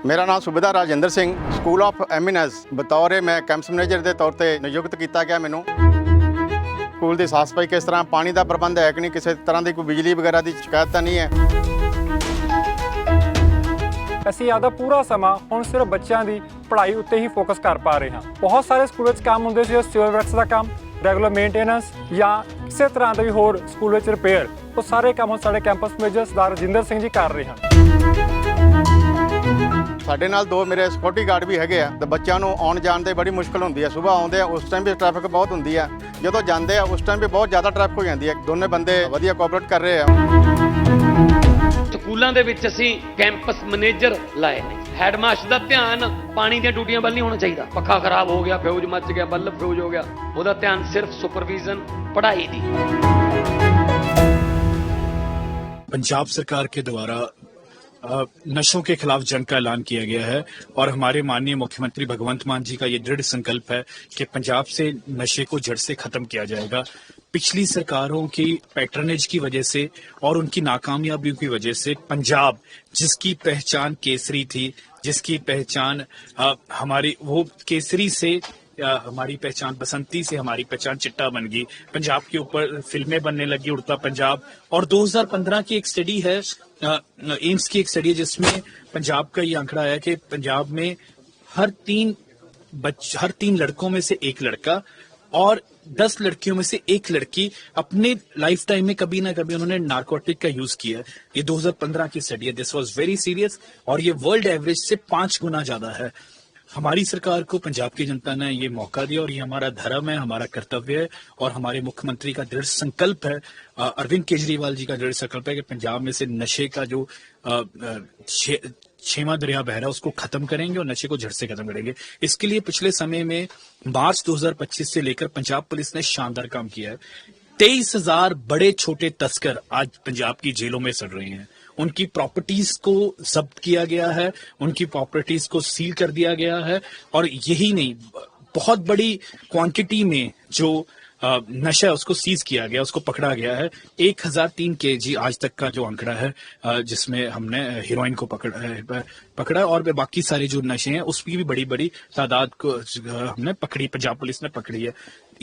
मेरा नाम सूबेदार Rajendra Singh school of eminence बतौर मैं कैंपस मैनेजर के तौर पर नियुक्त किया गया। मैनू स्कूल की साफ सफाई किस तरह, पानी का प्रबंध है कि नहीं, किसी तरह की कोई बिजली वगैरह की शिकायत तो नहीं है। ਅਸੀਂ ਆਪਦਾ ਪੂਰਾ ਸਮਾਂ ਹੁਣ ਸਿਰਫ ਬੱਚਿਆਂ ਦੀ ਪੜ੍ਹਾਈ ਉੱਤੇ ਹੀ ਫੋਕਸ ਕਰ ਪਾ ਰਹੇ ਹਾਂ। ਬਹੁਤ ਸਾਰੇ ਸਕੂਲ ਵਿੱਚ ਕੰਮ ਹੁੰਦੇ ਸੀ, ਸਿਵਲ ਵਰਕਸ ਦਾ ਕੰਮ, ਰੈਗੂਲਰ ਮੇਨਟੇਨੈਂਸ ਜਾਂ ਕਿਸੇ ਤਰ੍ਹਾਂ ਦਾ ਵੀ ਹੋਰ ਸਕੂਲ ਵਿੱਚ ਰਿਪੇਅਰ, ਉਹ ਸਾਰੇ ਕੰਮ ਸਾਡੇ ਕੈਂਪਸ ਮੈਨੇਜਰ ਸਰਦਾਰ ਰਜਿੰਦਰ ਸਿੰਘ ਜੀ ਕਰ ਰਹੇ ਹਨ। ਸਾਡੇ ਨਾਲ ਦੋ ਮੇਰੇ ਸਿਕਿਉਰਿਟੀ ਗਾਰਡ ਵੀ ਹੈਗੇ ਆ ਤੇ ਬੱਚਿਆਂ ਨੂੰ ਆਉਣ ਜਾਣ ਦੇ ਬੜੀ ਮੁਸ਼ਕਲ ਹੁੰਦੀ ਹੈ। ਸਵੇਰ ਆਉਂਦੇ ਆ ਉਸ ਟਾਈਮ ਵੀ ਟ੍ਰੈਫਿਕ ਬਹੁਤ ਹੁੰਦੀ ਹੈ, ਜਦੋਂ ਜਾਂਦੇ ਆ ਉਸ ਟਾਈਮ ਵੀ ਬਹੁਤ ਜ਼ਿਆਦਾ ਟ੍ਰੈਫਿਕ ਹੋ ਜਾਂਦੀ ਹੈ। ਦੋਨੇ ਬੰਦੇ ਵਧੀਆ ਕੋਆਪਰੇਟ ਕਰ ਰਹੇ ਆ। ਸਕੂਲਾਂ ਦੇ ਵਿੱਚ ਅਸੀਂ ਕੈਂਪਸ ਮੈਨੇਜਰ ਲਾਏ ਨੇ। ਹੈਡਮਾਸਟਰ ਦਾ ਧਿਆਨ ਪਾਣੀ ਦੀਆਂ ਟੂਟੀਆਂ ਵੱਲ ਨਹੀਂ ਹੋਣਾ ਚਾਹੀਦਾ। ਪੱਖਾ ਖਰਾਬ ਹੋ ਗਿਆ, ਫਿਊਜ਼ ਮੱਚ ਗਿਆ, ਬੱਲਬ ਫਿਊਜ਼ ਹੋ ਗਿਆ, ਉਹਦਾ ਧਿਆਨ ਸਿਰਫ ਸੁਪਰਵਿਜ਼ਨ ਪੜ੍ਹਾਈ ਦੀ। पंजाब सरकार के द्वारा नशों के खिलाफ जंग का ऐलान किया गया है और हमारे माननीय मुख्यमंत्री भगवंत मान जी का ये दृढ़ संकल्प है कि पंजाब से नशे को जड़ से खत्म किया जाएगा। पिछली सरकारों की पैटर्नेज की वजह से और उनकी नाकामयाबियों की वजह से पंजाब, जिसकी पहचान केसरी थी, जिसकी पहचान हमारी वो केसरी से हमारी पहचान बसंती से हमारी पहचान चिट्टा बन गई। पंजाब के ऊपर फिल्में बनने लगी, उड़ता पंजाब। और 2015 की एक स्टडी है, एम्स की एक स्टडी है, जिसमें पंजाब का ये आंकड़ा है कि पंजाब में हर तीन लड़कों में से एक लड़का और 10 लड़कियों में से एक लड़की अपने लाइफ टाइम में कभी ना कभी उन्होंने नारकोटिक का यूज किया है। ये 2015 की स्टडी है। दिस वाज वेरी सीरियस और ये वर्ल्ड एवरेज से 5 गुना ज्यादा है। हमारी सरकार को पंजाब की जनता ने ये मौका दिया और ये हमारा धर्म है, हमारा कर्तव्य है और हमारे मुख्यमंत्री का दृढ़ संकल्प है, अरविंद केजरीवाल जी का दृढ़ संकल्प है कि पंजाब में से नशे का जो छेवां दरिया बह रहा है उसको खत्म करेंगे और नशे को जड़ से खत्म करेंगे। इसके लिए पिछले समय में मार्च 2025 से लेकर पंजाब पुलिस ने शानदार काम किया है। 23,000 बड़े छोटे तस्कर आज पंजाब की जेलों में सड़ रहे हैं। उनकी प्रॉपर्टीज को जब्त किया गया है, उनकी प्रॉपर्टीज को सील कर दिया गया है और यही नहीं, बहुत बड़ी क्वांटिटी में जो नशा है उसको सीज किया गया, उसको पकड़ा गया है। 1003 kg आज तक का जो आंकड़ा है, जिसमें हमने हीरोइन को पकड़ा और बाकी सारे जो नशे हैं उसकी भी बड़ी बड़ी तादाद को हमने पकड़ी, पंजाब पुलिस ने पकड़ी है।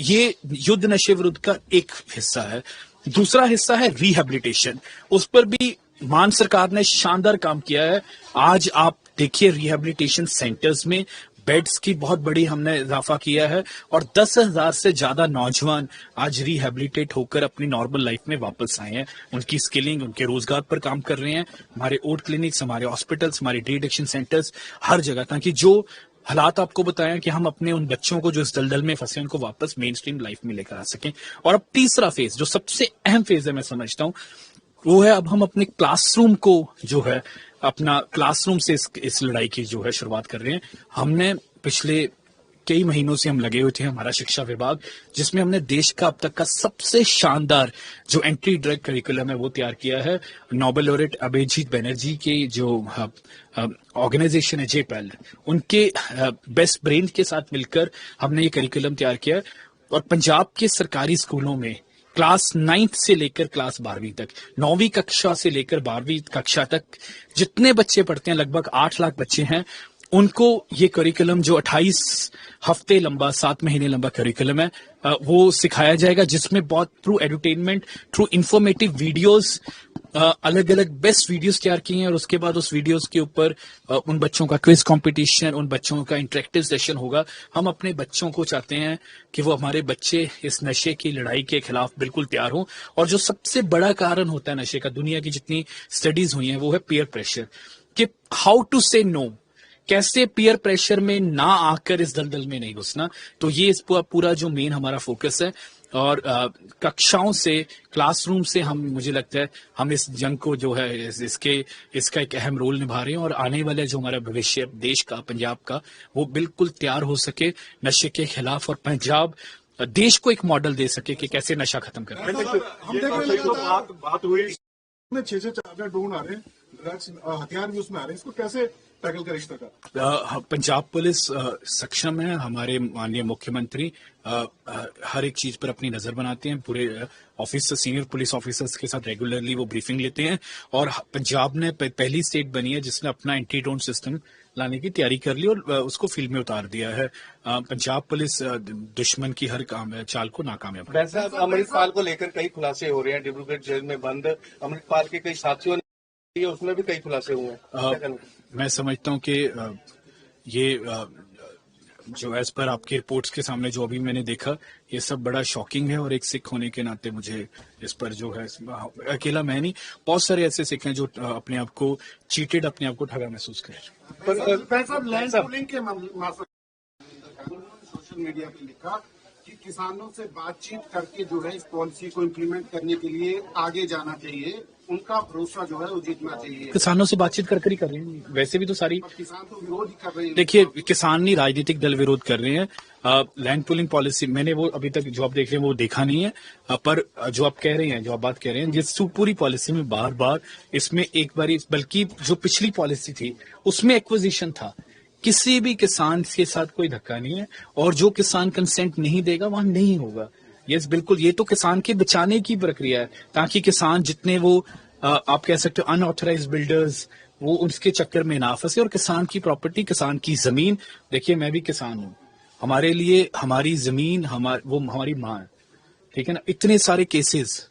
ये युद्ध नशे विरुद्ध का एक हिस्सा है। दूसरा हिस्सा है रिहेबिलिटेशन। उस पर भी मान सरकार ने शानदार काम किया है। आज आप देखिए रिहेबिलिटेशन सेंटर्स में बेड्स की बहुत बड़ी हमने इजाफा किया है और 10,000 से ज्यादा नौजवान आज रिहेबिलिटेट होकर अपनी नॉर्मल लाइफ में वापस आए हैं। उनकी स्किलिंग, उनके रोजगार पर काम कर रहे हैं। हमारे ओट क्लिनिक्स, हमारे हॉस्पिटल्स, हमारे डी एडिक्शन सेंटर्स हर जगह, ताकि जो हालात आपको बताया कि हम अपने उन बच्चों को जो इस दलदल में फंसे उनको वापस मेन स्ट्रीम लाइफ में लेकर आ सकें। और अब तीसरा फेज, जो सबसे अहम फेज है मैं समझता हूं, वो है अब हम अपने क्लासरूम को जो है, अपना क्लासरूम से इस लड़ाई की जो है शुरुआत कर रहे हैं। हमने पिछले कई महीनों से हम लगे हुए थे, हमारा शिक्षा विभाग, जिसमें हमने देश का अब तक का सबसे शानदार जो एंटी ड्रग करिकुलम है वो तैयार किया है। नोबेल लॉरेट अभिजीत बनर्जी के जो ऑर्गेनाइजेशन है JPAL, उनके बेस्ट ब्रेन के साथ मिलकर हमने ये करिकुलम तैयार किया है। और पंजाब के सरकारी स्कूलों में क्लास 9th से लेकर क्लास 12वीं तक, 9वीं कक्षा से लेकर 12वीं कक्षा तक जितने बच्चे पढ़ते हैं, लगभग 8 लाख बच्चे हैं, उनको ये करिकुलम जो 28 हफ्ते लंबा, 7 महीने लंबा करिकुलम है, वो सिखाया जाएगा, जिसमें बहुत through edutainment, through informative videos, अलग अलग बेस्ट वीडियोस तैयार किए हैं। और उसके बाद उस वीडियोस के ऊपर उन बच्चों का क्विज कंपटीशन, उन बच्चों का इंटरेक्टिव सेशन होगा। हम अपने बच्चों को चाहते हैं कि वो हमारे बच्चे इस नशे की लड़ाई के खिलाफ बिल्कुल तैयार हों। और जो सबसे बड़ा कारण होता है नशे का, दुनिया की जितनी स्टडीज हुई हैं, वो है पीयर प्रेशर, कि हाउ टू से नो, कैसे पीयर प्रेशर में ना आकर इस दलदल में नहीं घुसना। तो ये इस पूरा जो मेन हमारा फोकस है। और कक्षाओं से, क्लासरूम से हम, मुझे लगता है हम इस जंग को जो है इसका एक अहम रोल निभा रहे हैं। और आने वाला जो हमारा भविष्य देश का, पंजाब का, वो बिल्कुल तैयार हो सके नशे के खिलाफ, और पंजाब देश को एक मॉडल दे सके कि कैसे नशा खत्म करें। बात हुई 6 से 4 ड्रोन आ रहे हैं, ड्रग्स हथियार भी उसमें आ रहे हैं, इसको कैसे टैकल करे इस तरह? पंजाब पुलिस सक्षम है। हमारे माननीय मुख्यमंत्री हर एक चीज पर अपनी नजर बनाते हैं। पूरे ऑफिसर, सीनियर पुलिस ऑफिसर्स के साथ रेगुलरली वो ब्रीफिंग लेते हैं। और पंजाब ने पहली स्टेट बनी है जिसने अपना एंटी ड्रोन सिस्टम लाने की तैयारी कर ली और उसको फील्ड में उतार दिया है। पंजाब पुलिस दुश्मन की हर चाल को नाकामयाब। वैसे अमृतपाल को लेकर कई खुलासे हो रहे हैं। डिब्रूगढ़ जेल में बंद अमृतपाल के कई साथियों ने, उसमें भी कई खुलासे हुए हैं। मैं समझता हूं कि ये जो एज पर आपकी रिपोर्ट्स के सामने जो अभी मैंने देखा, ये सब बड़ा शॉकिंग है। और एक सिख होने के नाते मुझे इस पर जो है, अकेला मैं नहीं, बहुत सारे ऐसे सिख हैं जो अपने आप को चीटेड, अपने आप को ठगा महसूस करें। सोशल मीडिया पे लिखा कि किसानों से बातचीत करके जो है इस पॉलिसी को इम्प्लीमेंट करने के लिए आगे जाना चाहिए, उनका भरोसा जो है वो जीतना चाहिए। किसानों से बातचीत कर ही कर रहे हैं, वैसे भी तो सारी किसान तो विरोध ही कर रहे हैं। देखिए, किसान नहीं, राजनीतिक दल विरोध कर रहे हैं। लैंड पूलिंग पॉलिसी मैंने वो अभी तक जो आप देख रहे हैं वो देखा नहीं है, पर जो आप कह रहे हैं, जो आप बात कह रहे हैं, जिस पूरी पॉलिसी में बार बार इसमें एक बारी, बल्कि जो पिछली पॉलिसी थी उसमें एक्विजिशन था। किसी भी किसान के साथ कोई धक्का नहीं है और जो किसान कंसेंट नहीं देगा वहां नहीं होगा। यस, बिल्कुल, ये तो किसान के बचाने की प्रक्रिया है, ताकि किसान जितने वो आप कह सकते हो अनऑथराइज बिल्डर्स, वो उसके चक्कर में ना फंसे। और किसान की प्रॉपर्टी, किसान की जमीन, देखिए मैं भी किसान हूँ, हमारे लिए हमारी जमीन वो हमारी माँ है, ठीक है ना। इतने सारे केसेस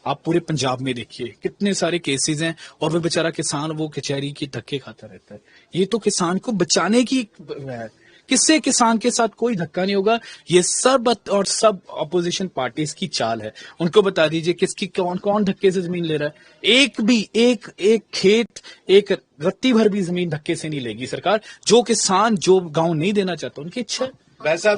आप पूरे पंजाब में देखिए, कितने सारे केसेस हैं और वो बेचारा किसान वो कचहरी की धक्के खाता रहता है। ये तो किसान को बचाने की है, किससे किसान के साथ कोई धक्का नहीं होगा। ये सब और सब अपोजिशन पार्टीज की चाल है। उनको बता दीजिए किसकी कौन कौन धक्के से जमीन ले रहा है। एक भी एक खेत, एक रत्ती भर भी जमीन धक्के से नहीं लेगी सरकार। जो किसान जो गांव नहीं देना चाहता उनकी इच्छा है। वैसा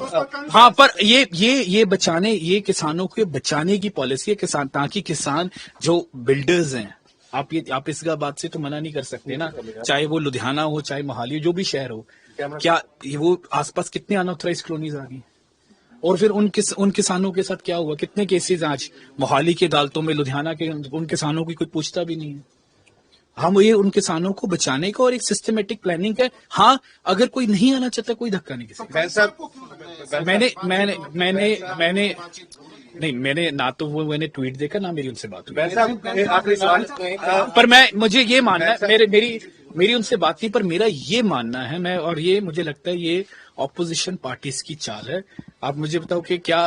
हाँ, पर ये बचाने, ये किसानों के बचाने की पॉलिसी है, किसान, ताकि किसान जो बिल्डर्स हैं, आप इस बात से तो मना नहीं कर सकते ना, चाहे वो लुधियाना हो, चाहे मोहाली हो, जो भी शहर हो। क्या वो आसपास कितने अनऑथराइज कॉलोनीज आ गई, और फिर उन किसानों के साथ क्या हुआ? कितने केसेस आज मोहाली की अदालतों में, लुधियाना के उन किसानों की कोई पूछता भी नहीं है। हम ये उन किसानों को बचाने का और एक सिस्टमेटिक प्लानिंग है। हाँ, अगर कोई नहीं आना चाहता, कोई धक्का नहीं किसी। मैंने ना तो वो मैंने ट्वीट देखा, ना मेरी उनसे बात हुई। आखिरी सवाल, पर मुझे ये मानना है, मेरी उनसे बात नहीं, पर मेरा ये मानना है, और ये मुझे लगता है ये ऑपोजिशन पार्टीज की चाल है। आप मुझे बताओ कि क्या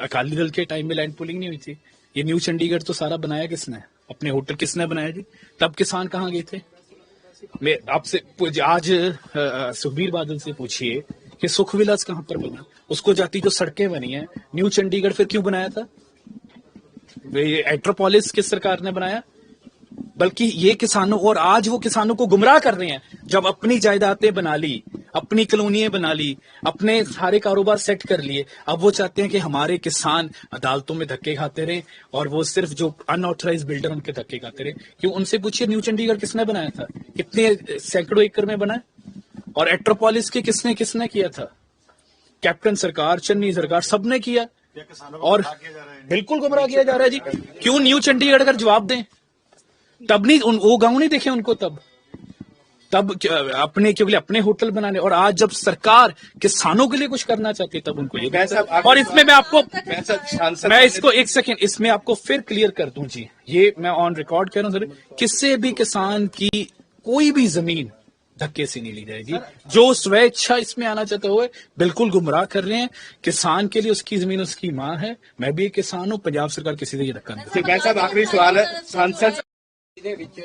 अकाली दल के टाइम में लैंड पुलिंग नहीं हुई थी? ये न्यू चंडीगढ़ तो सारा बनाया किसने? अपने होटल किसने बनाया जी? तब किसान कहाँ गए थे? मैं आपसे आज सुखबीर बादल से पूछिए कि सुख विलास कहाँ पर बना, उसको जाती जो सड़कें बनी है। न्यू चंडीगढ़ फिर क्यों बनाया था? एट्रोपोलिस किस सरकार ने बनाया? बल्कि ये किसानों, और आज वो किसानों को गुमराह कर रहे हैं। जब अपनी जायदादें बना ली, अपनी कॉलोनियां बना ली, अपने सारे कारोबार सेट कर लिए, अब वो चाहते हैं कि हमारे किसान अदालतों में धक्के खाते रहे और वो सिर्फ जो अनऑथराइज बिल्डर उनके धक्के खाते रहे। क्यों? उनसे पूछिए न्यू चंडीगढ़ किसने बनाया था? कितने सैकड़ों एकड़ में बना? और एट्रोपोलिस के किसने किया था? कैप्टन सरकार, चन्नी सरकार, सबने किया। और बिल्कुल गुमराह किया जा रहा है जी। क्यों न्यू चंडीगढ़ का जवाब दें? तब नहीं वो गांव नहीं देखे उनको, तब अपने केवल अपने होटल बनाने। और आज जब सरकार किसानों के लिए कुछ करना चाहती है, तब उनको ये। और इसमें मैं इसको एक सेकेंड इसमें आपको फिर क्लियर कर दूं जी, ये मैं ऑन रिकॉर्ड कह रहा हूं, किसी भी किसान की कोई भी जमीन धक्के से नहीं ली जाएगी। जो स्वेच्छा इसमें आना चाहते हुए बिल्कुल गुमराह कर रहे हैं। किसान के लिए उसकी जमीन उसकी मां है। मैं भी एक किसान हूं, पंजाब सरकार किसी से ये धक्का नहीं। आखिरी सवाल है, सांसद ਇਹਦੇ ਵਿੱਚ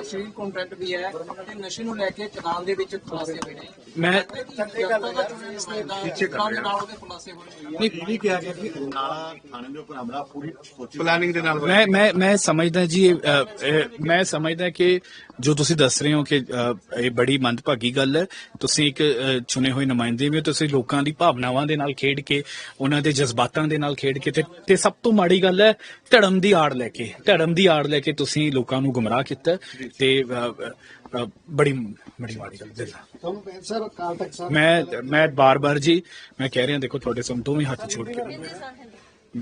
ਸਿਵਲ ਕੰਟਰੈਕਟ ਵੀ ਹੈ ਤੇ ਨਸ਼ੇ ਨੂੰ ਲੈ ਕੇ ਕਨਾਲ ਦੇ ਵਿੱਚ ਖੁਲਾਸੇ ਹੋਏ ਨੇ। मैं प्लानिंग ਦੇ ਨਾਲ मैं समझदा जी, मैं समझदा कि जो ਤੁਸੀਂ ਦੱਸ ਰਹੇ ਹੋ ਕਿ ਇਹ ਬੜੀ ਮੰਦਭਾਗੀ ਗੱਲ ਹੈ। ਤੁਸੀਂ ਇੱਕ ਚੁਣੇ ਹੋਏ ਨੁਮਾਇੰਦੇ ਵੀ ਹੋ, ਤੁਸੀਂ ਲੋਕਾਂ ਦੀ ਭਾਵਨਾਵਾਂ ਦੇ ਨਾਲ ਖੇਡ ਕੇ, ਉਹਨਾਂ ਦੇ ਜਜ਼ਬਾਤਾਂ ਦੇ ਨਾਲ ਖੇਡ ਕੇ, ਤੇ ਸਭ ਤੋਂ ਮਾੜੀ ਗੱਲ ਹੈ ਧਰਮ ਦੀ ਆੜ ਲੈ ਕੇ ਤੁਸੀਂ ਲੋਕਾਂ ਨੂੰ ਗੁੰਮਰਾਹ ਕੀਤਾ ਤੇ बड़ी माड़ी गल। मैं बार जी मैं कह रहा, देखो थोड़े सामने दोवें हाथ जोड़ के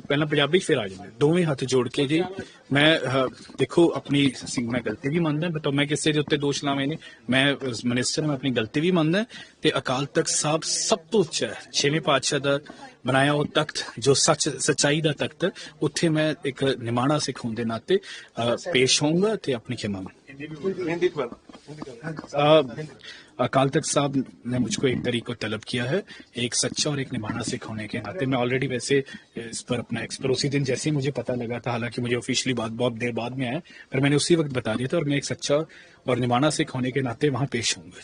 ਪਹਿਲਾਂ ਪੰਜਾਬੀ ਫਿਰ ਆ ਜਾਂਦੇ ਦੋਵੇਂ ਹੱਥ ਜੋੜ ਕੇ ਜੀ ਮੈਂ ਦੇਖੋ ਆਪਣੀ ਮੈਂ ਗਲਤੀ ਵੀ ਮੰਨਦਾ ਬਟ ਮੈਂ ਕਿਸੇ ਦੇ ਉੱਤੇ ਦੋਸ਼ ਲਾਵੇਂ ਨਹੀਂ ਮੈਂ ਮਿਨਿਸਟਰ ਮੈਂ ਆਪਣੀ ਗਲਤੀ ਵੀ ਮੰਨਦਾ ਤੇ ਅਕਾਲ ਤਖਤ ਸਾਹਿਬ ਸਭ ਤੋਂ ਉੱਚਾ ਹੈ ਛੇਵੇਂ ਪਾਤਸ਼ਾਹ ਦਾ ਬਣਾਇਆ ਉਹ ਤਖਤ ਜੋ ਸੱਚਾਈ ਦਾ ਤਖਤ ਉੱਥੇ ਮੈਂ ਇੱਕ ਨਿਮਾਣਾ ਸਿੱਖ ਹੋਣ ਦੇ ਨਾਤੇ ਪੇਸ਼ ਹੋਊਂਗਾ ਤੇ ਆਪਣੀ ਖਿਮਾ हिंदी में अकाल तख्त साहब ने मुझको एक तरीको तलब किया है एक सच्चा और एक निभाना सिख होने के नाते मैं ऑलरेडी वैसे इस पर अपना एक्सपर उसी दिन जैसे ही मुझे पता लगा था हालांकि मुझे ऑफिशियली बात बहुत देर बाद में आया पर मैंने उसी वक्त बता दिया था और मैं एक सच्चा और निभाना सिख होने के नाते वहां पेश होऊंगा